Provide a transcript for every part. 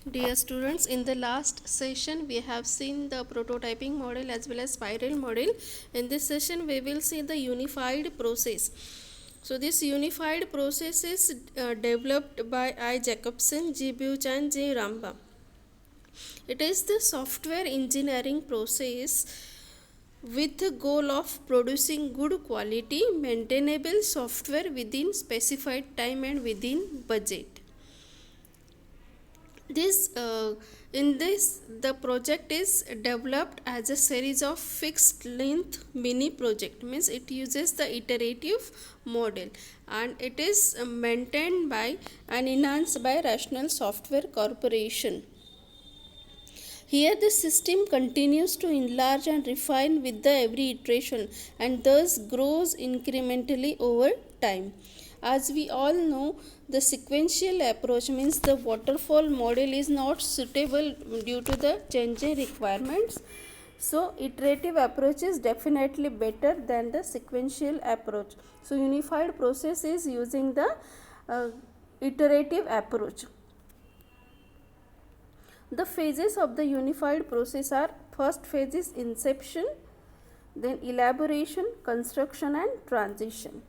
Dear students, in the last session we have seen the prototyping model as well as spiral model. In this session we will see the unified process. So this unified process is developed by I. Jacobson, G. Buch and J. Ramba. It is the software engineering process with the goal of producing good quality maintainable software within specified time and within budget. In this the project is developed as a series of fixed length mini project, means it uses the iterative model, and it is maintained by and enhanced by Rational Software Corporation. Here the system continues to enlarge and refine with the every iteration and thus grows incrementally over time. As we all know, the sequential approach, means the waterfall model, is not suitable due to the changing requirements. So iterative approach is definitely better than the sequential approach. So unified process is using the iterative approach. The phases of the unified process are: first phase is inception, then elaboration, construction and transition.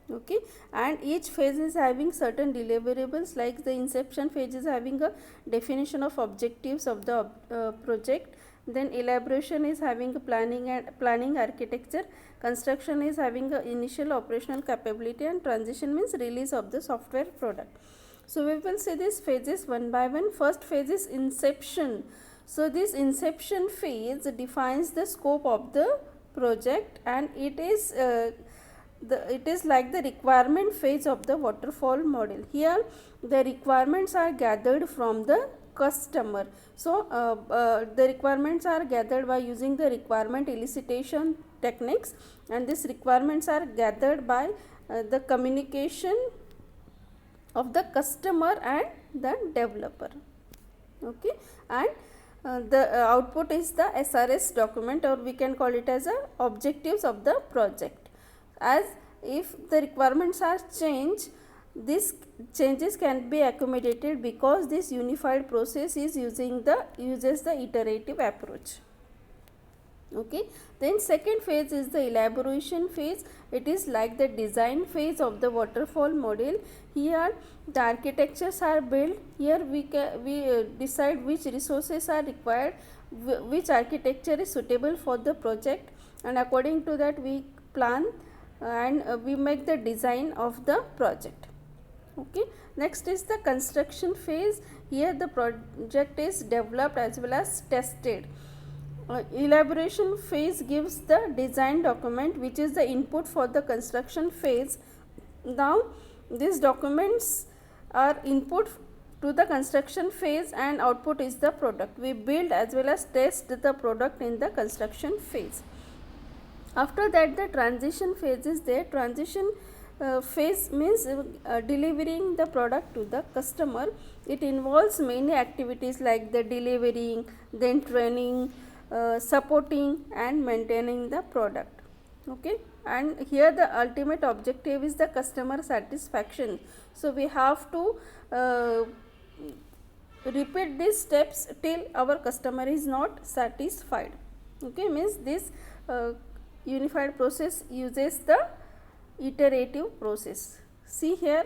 Okay, and each phase is having certain deliverables, like the inception phase is having a definition of objectives of the project, then elaboration is having a planning architecture, construction is having a initial operational capability, and transition means release of the software product. So we will see these phases one by one. First phase is inception. So this inception phase defines the scope of the project, and it is like the requirement phase of the waterfall model. Here the requirements are gathered from the customer. So the requirements are gathered by using the requirement elicitation techniques, and these requirements are gathered by the communication of the customer and the developer. Okay, and the output is the SRS document, or we can call it as a objectives of the project. As if the requirements are changed, these changes can be accommodated because this unified process is uses the iterative approach. Okay, then second phase is the elaboration phase. It is like the design phase of the waterfall model. Here the architectures are built. Here we decide which resources are required, which architecture is suitable for the project, and according to that we plan and we make the design of the project. Okay, next is the construction phase. Here the project is developed as well as tested. Elaboration phase gives the design document, which is the input for the construction phase. Now these documents are input to the construction phase and output is the product. We build as well as test the product in the construction phase. After that the transition phase is there. Transition phase means delivering the product to the customer. It involves many activities like the delivering, then training, supporting and maintaining the product. Okay, and here the ultimate objective is the customer satisfaction. So we have to repeat these steps till our customer is not satisfied. Okay, means this unified process uses the iterative process. See here,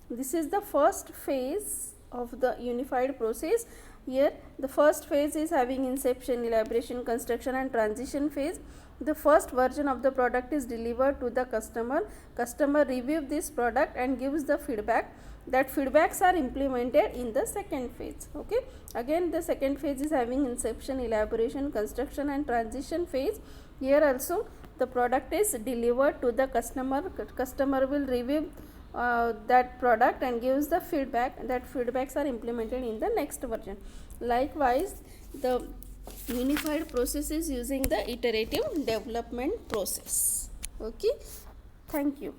this is the first phase of the unified process. Here the first phase is having inception, elaboration, construction and transition phase. The first version of the product is delivered to the customer. Customer reviews this product and gives the feedback. That feedbacks are implemented in the second phase. Okay, again the second phase is having inception, elaboration, construction and transition phase. Here also the product is delivered to the customer. Customer will review that product and gives the feedback. That feedbacks are implemented in the next version. Likewise, the unified process is using the iterative development process. Okay, thank you.